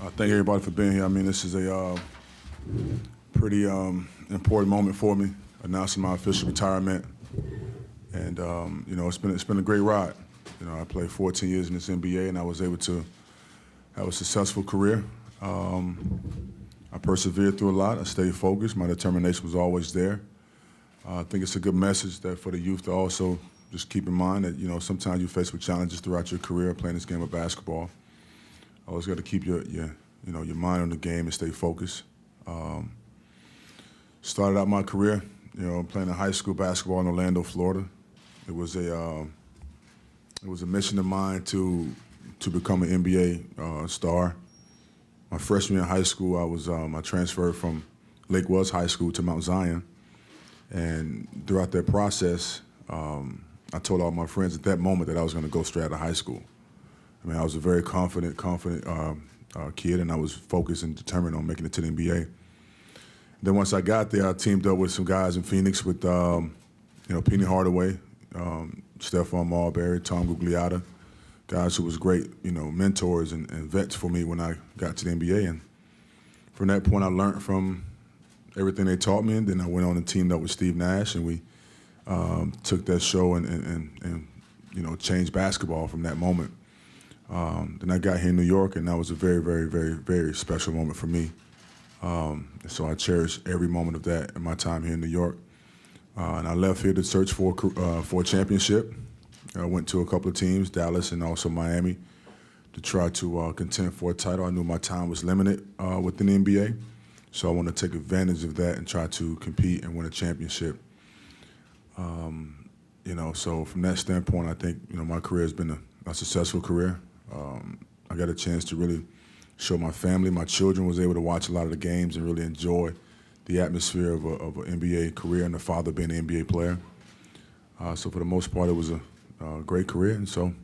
Thank everybody for being here. I mean, this is a pretty important moment for me, announcing my official retirement. And it's been a great ride. I played 14 years in this NBA, and I was able to have a successful career. I persevered through a lot. I stayed focused. My determination was always there. I think it's a good message that for the youth to also just keep in mind that sometimes you're faced with challenges throughout your career playing this game of basketball. Always got to keep your mind on the game and stay focused. Started out my career, playing in high school basketball in Orlando, Florida. It was a mission of mine to become an NBA star. My freshman year in high school, I transferred from Lake Wells High School to Mount Zion, and throughout that process, I told all my friends at that moment that I was going to go straight out of high school. I mean, I was a very confident kid, and I was focused and determined on making it to the NBA. Then once I got there, I teamed up with some guys in Phoenix with, Penny Hardaway, Stephon Marbury, Tom Gugliotta, guys who was great, mentors and vets for me when I got to the NBA. And from that point, I learned from everything they taught me, and then I went on and teamed up with Steve Nash, and we took that show and changed basketball from that moment. Then I got here in New York, and that was a very, very, very, very special moment for me. So I cherish every moment of that in my time here in New York. And I left here to search for a championship. I went to a couple of teams, Dallas and also Miami, to try to contend for a title. I knew my time was limited within the NBA, so I wanted to take advantage of that and try to compete and win a championship. So from that standpoint, I think my career has been a successful career. I got a chance to really show my family, my children was able to watch a lot of the games and really enjoy the atmosphere of an NBA career and the father being an NBA player. So for the most part, it was a great career, and so we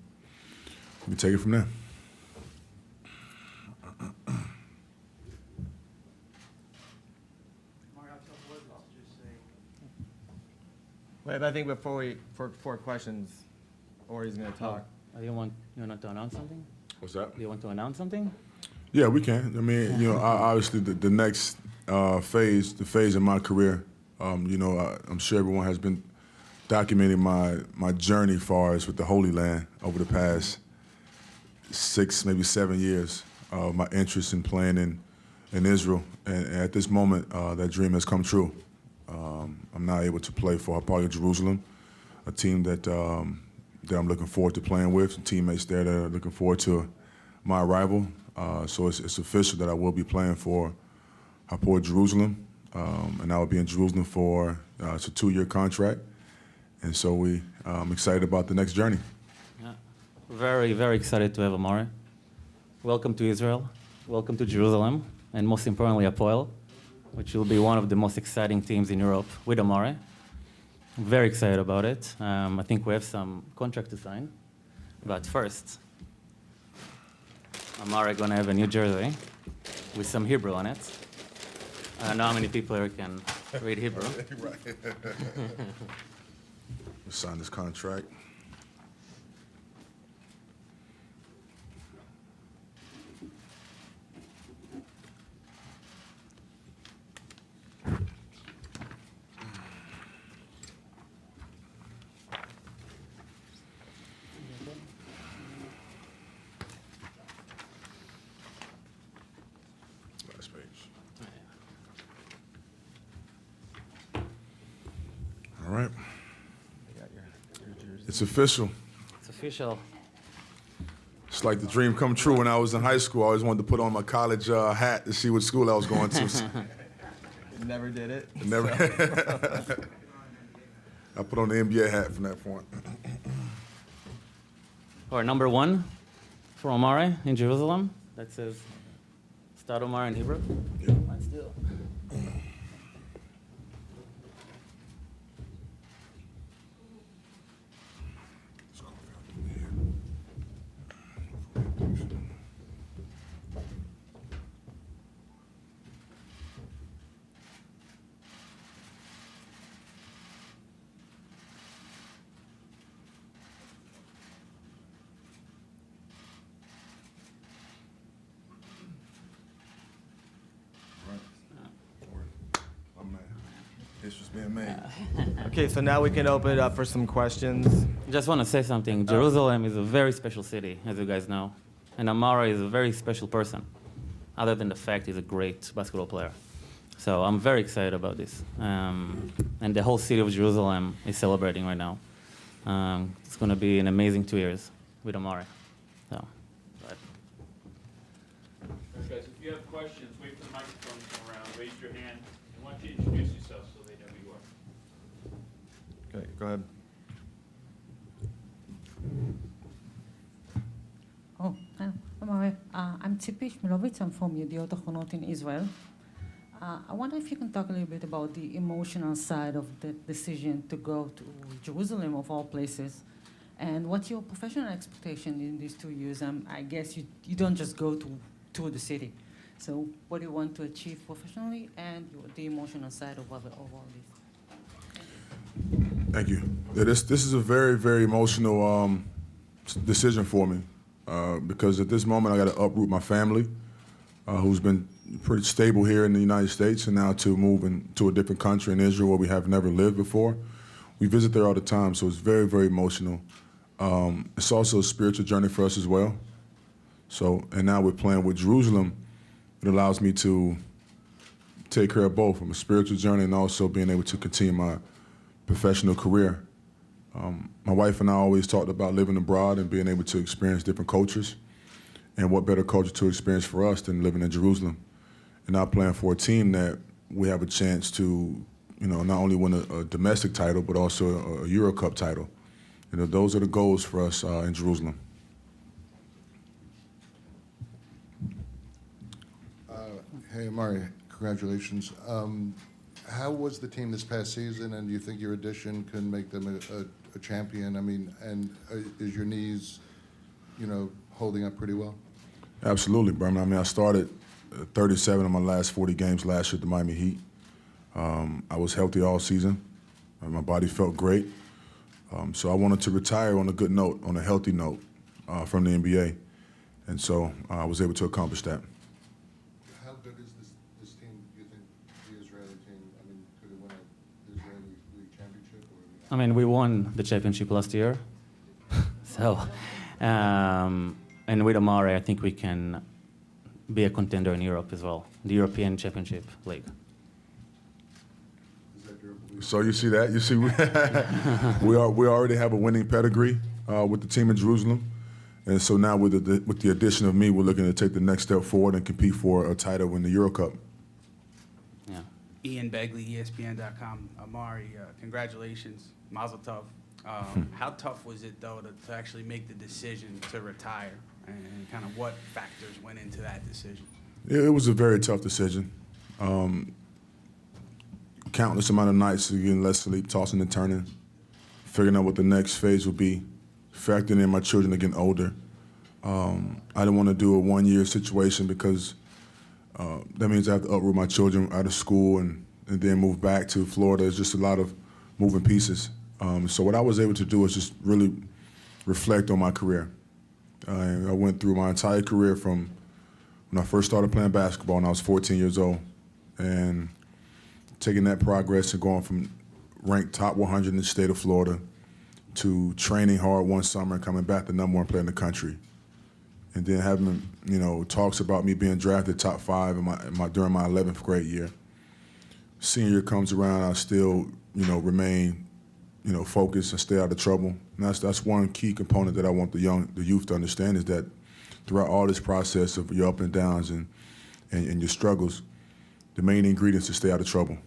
can take it from there. Wait, I think for questions, Ori's going to talk. You want to announce something? What's that? Do you want to announce something? Yeah, we can. I mean, obviously the next phase, the phase in my career, I'm sure everyone has been documenting my journey as far as with the Holy Land over the past 6, maybe 7 years, my interest in playing in Israel. And at this moment, that dream has come true. I'm now able to play for Hapoel Jerusalem, a team that I'm looking forward to playing with, some teammates there that are looking forward to my arrival. So it's official that I will be playing for Hapoel Jerusalem, and I will be in Jerusalem for it's a 2-year contract. And so I'm excited about the next journey. Yeah. Very, very excited to have Amar'e. Welcome to Israel. Welcome to Jerusalem. And most importantly, Hapoel, which will be one of the most exciting teams in Europe with Amar'e. I'm very excited about it. I think we have some contract to sign. But first, Amar'e going to have a new jersey with some Hebrew on it. I don't know how many people here can read Hebrew. Right. Let's sign this contract. Last page. All right. It's official. It's official. It's like the dream come true when I was in high school. I always wanted to put on my college hat to see what school I was going to. Never did it. Never. I put on the NBA hat from that point. Or number 1 for Amar'e in Jerusalem. That says Stoudemire in Hebrew. Yeah. Let's do it. History's being made. Okay, so now we can open it up for some questions. Just want to say something. Jerusalem is a very special city, as you guys know. And Amar'e is a very special person, other than the fact he's a great basketball player. So I'm very excited about this. And the whole city of Jerusalem is celebrating right now. It's going to be an amazing 2 years with Amar'e. So, but Guys, if you have questions, wait for the microphone to come around, raise your hand, and why don't you introduce yourself so they know who you are. Okay, go ahead. Oh, Amar'e, I'm Tzipi Shmilovitz. I'm from Yediot Achronot in Israel. I wonder if you can talk a little bit about the emotional side of the decision to go to Jerusalem, of all places, and what's your professional expectation in these 2 years? I guess you don't just go to tour the city. So what do you want to achieve professionally and the emotional side of all this? Thank you. Yeah, this is a very, very emotional decision for me because at this moment I got to uproot my family, who's been pretty stable here in the United States, and now to move into a different country in Israel where we have never lived before. We visit there all the time, so it's very, very emotional. It's also a spiritual journey for us as well. So, and now we're playing with Jerusalem. It allows me to take care of both, from a spiritual journey and also being able to continue my professional career. My wife and I always talked about living abroad and being able to experience different cultures. And what better culture to experience for us than living in Jerusalem? And now playing for a team that we have a chance to, not only win a domestic title, but also a Euro Cup title. Those are the goals for us in Jerusalem. Hey, Amar'e, congratulations. How was the team this past season, and do you think your addition can make them a champion? I mean, and is your knees, holding up pretty well? Absolutely, Berman. I mean, I started 37 of my last 40 games last year at the Miami Heat. I was healthy all season. My body felt great. So I wanted to retire on a good note, on a healthy note from the NBA. And so I was able to accomplish that. How good is this team, do you think, the Israeli team? I mean, could it win an Israeli League championship? I mean, we won the championship last year. So, and with Amar'e, I think we can be a contender in Europe as well, the European Championship League. Is that your belief? So you see that? You see, we already have a winning pedigree with the team in Jerusalem. And so now with the addition of me, we're looking to take the next step forward and compete for a title in the Euro Cup. Yeah. Ian Begley, ESPN.com. Amar'e, congratulations. Mazel tov. How tough was it, though, to actually make the decision to retire? And kind of what factors went into that decision? It was a very tough decision. Countless amount of nights of getting less sleep, tossing and turning, figuring out what the next phase would be, factoring in my children are getting older. I didn't want to do a one-year situation because that means I have to uproot my children out of school and then move back to Florida. It's just a lot of moving pieces. So what I was able to do was just really reflect on my career. I went through my entire career from when I first started playing basketball when I was 14 years old, and taking that progress and going from ranked top 100 in the state of Florida to training hard one summer and coming back the #1 player in the country. And then having, talks about me being drafted top 5 during my 11th grade year. Senior year comes around, I still, remain, focused and stay out of trouble. And that's one key component that I want the youth to understand, is that throughout all this process of your up and downs and your struggles, the main ingredient is to stay out of trouble.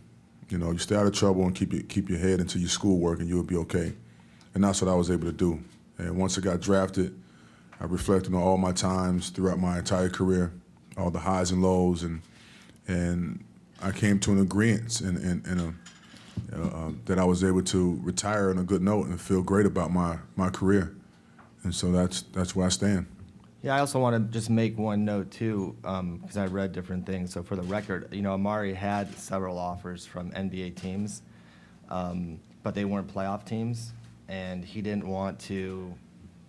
You stay out of trouble and keep your head into your schoolwork, and you'll be okay. And that's what I was able to do. And once I got drafted, I reflected on all my times throughout my entire career, all the highs and lows, and I came to an agreement that I was able to retire on a good note and feel great about my career. And so that's where I stand. Yeah, I also want to just make one note too, because I read different things. So for the record, Amar'e had several offers from NBA teams, but they weren't playoff teams, and he didn't want to,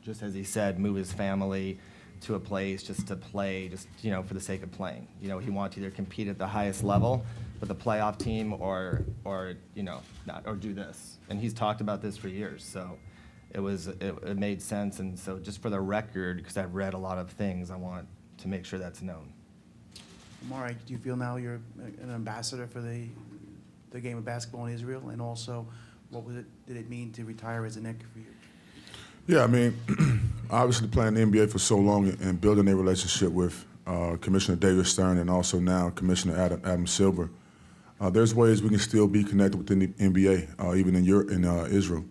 just as he said, move his family to a place just to play, just, you know, for the sake of playing. You know, he wanted to either compete at the highest level with a playoff team or you know, not, or do this. And he's talked about this for years, so it made sense. And so just for the record, because I've read a lot of things, I want to make sure that's known. Amar'e, do you feel now you're an ambassador for the game of basketball in Israel? And also, did it mean to retire as a Knick for you? Yeah, I mean, obviously playing the NBA for so long and building a relationship with Commissioner David Stern and also now Commissioner Adam Silver, there's ways we can still be connected within the NBA, even in Israel,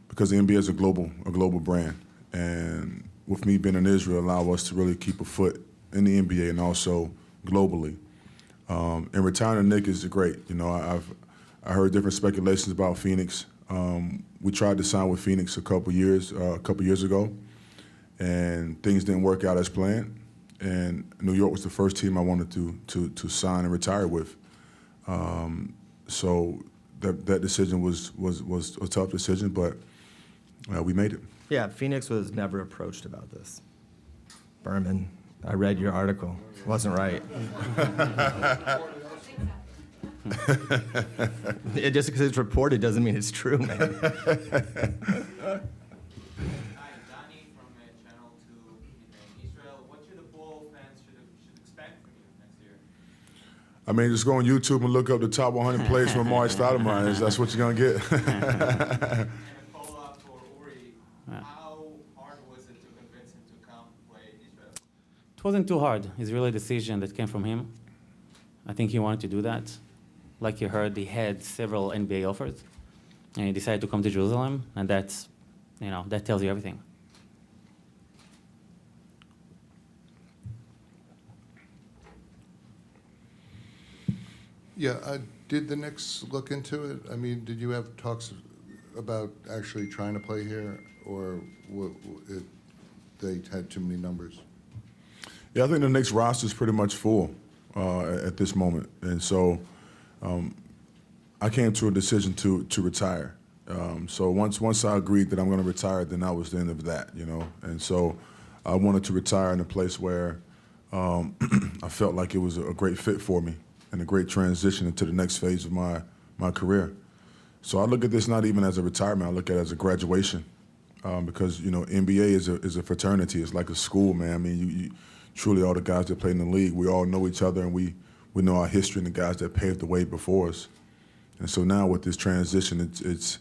because the NBA is a global brand. And with me being in Israel, allow us to really keep a foot in the NBA and also globally. And retiring a Knick is great. You know, I heard different speculations about Phoenix. We tried to sign with Phoenix a couple years ago, and things didn't work out as planned. And New York was the first team I wanted to sign and retire with. So that decision was a tough decision, but we made it. Yeah, Phoenix was never approached about this. Berman, I read your article. It wasn't right. It just because it's reported doesn't mean it's true, man. Hi, Danny from Channel 2 in Israel. What should the Bull fans should expect from you next year? I mean, just go on YouTube and look up the top 100 plays from Amar'e Stoudemire. That's what you're going to get. And a follow-up for Uri. How hard was it to convince him to come play in Israel? It wasn't too hard. It's really a decision that came from him. I think he wanted to do that. Like you heard, he had several NBA offers, and he decided to come to Jerusalem, and that's, you know, that tells you everything. Yeah, did the Knicks look into it? I mean, did you have talks about actually trying to play here, or they had too many numbers? Yeah, I think the Knicks roster is pretty much full at this moment, and so I came to a decision to retire. So once I agreed that I'm going to retire, then that was the end of that, you know. And so I wanted to retire in a place where I felt like it was a great fit for me and a great transition into the next phase of my career. So I look at this not even as a retirement. I look at it as a graduation because, you know, NBA is a fraternity. It's like a school, man. I mean, you truly all the guys that play in the league, we all know each other, and we know our history and the guys that paved the way before us. And so now with this transition, it's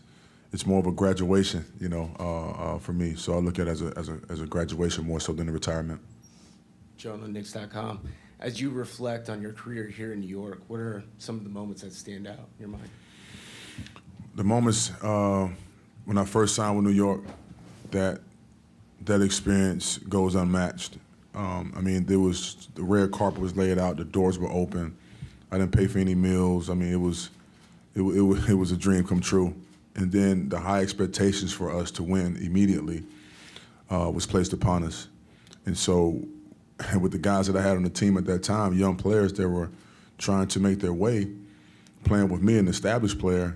more of a graduation, you know, for me. So I look at it as a graduation more so than a retirement. John on Knicks.com. As you reflect on your career here in New York, what are some of the moments that stand out in your mind? The moments when I first signed with New York, that experience goes unmatched. I mean, the red carpet was laid out, the doors were open. I didn't pay for any meals. I mean, it was a dream come true. And then the high expectations for us to win immediately was placed upon us. And so with the guys that I had on the team at that time, young players that were trying to make their way, playing with me, an established player,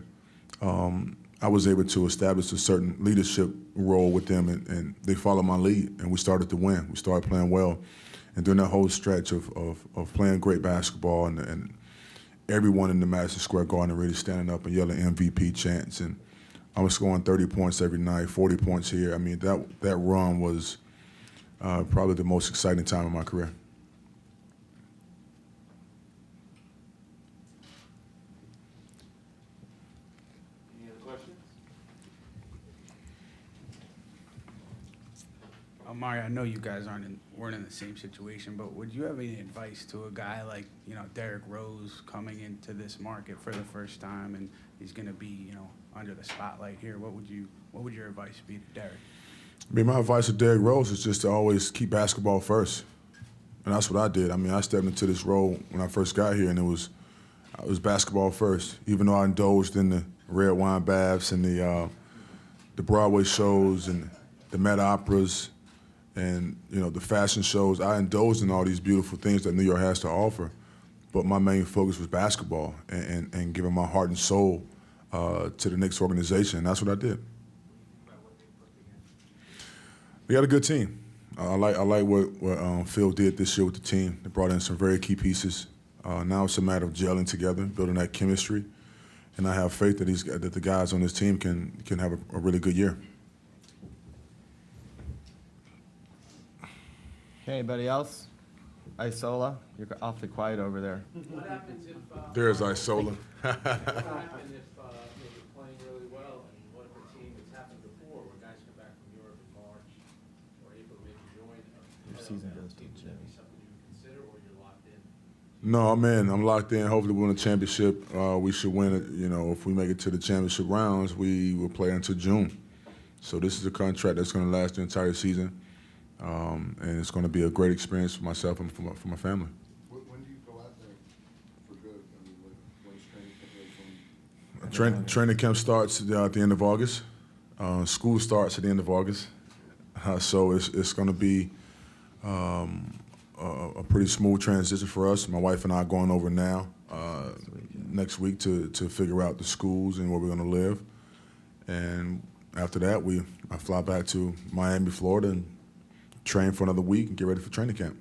I was able to establish a certain leadership role with them, and they followed my lead, and we started to win. We started playing well. And during that whole stretch of playing great basketball and everyone in the Madison Square Garden really standing up and yelling MVP chants, and I was scoring 30 points every night, 40 points here. I mean, that run was probably the most exciting time of my career. Any other questions? Amar'e, I know you guys weren't in the same situation, but would you have any advice to a guy like, you know, Derrick Rose coming into this market for the first time, and he's going to be, you know, under the spotlight here? What would your advice be to Derrick? I mean, my advice to Derrick Rose is just to always keep basketball first, and that's what I did. I mean, I stepped into this role when I first got here, and it was basketball first. Even though I indulged in the red wine baths and the Broadway shows and the Met Operas, and, you know, the fashion shows, I indulged in all these beautiful things that New York has to offer. But my main focus was basketball and giving my heart and soul to the Knicks organization, and that's what I did. We had a good team. I like what Phil did this year with the team. They brought in some very key pieces. Now it's a matter of gelling together, building that chemistry, and I have faith that the guys on this team can have a really good year. Okay, anybody else? Isola, you're awfully quiet over there. What happens if, There's Isola. what happens if, you're playing really well, and what if a team, it's happened before, where guys come back from Europe in March or April, maybe join, Your season goes to would June. that be something you would consider, or you're locked in? No, I'm in. I'm locked in. Hopefully, we win a championship. We should win it. You know, if we make it to the championship rounds, we will play until June. So this is a contract that's going to last the entire season, and it's going to be a great experience for myself and for my family. When do you go out there for good? I mean, when's training camp? Training camp starts at the end of August. School starts at the end of August. So it's going to be a pretty smooth transition for us. My wife and I are going over now next week to figure out the schools and where we're going to live. And after that, I fly back to Miami, Florida, and train for another week and get ready for training camp.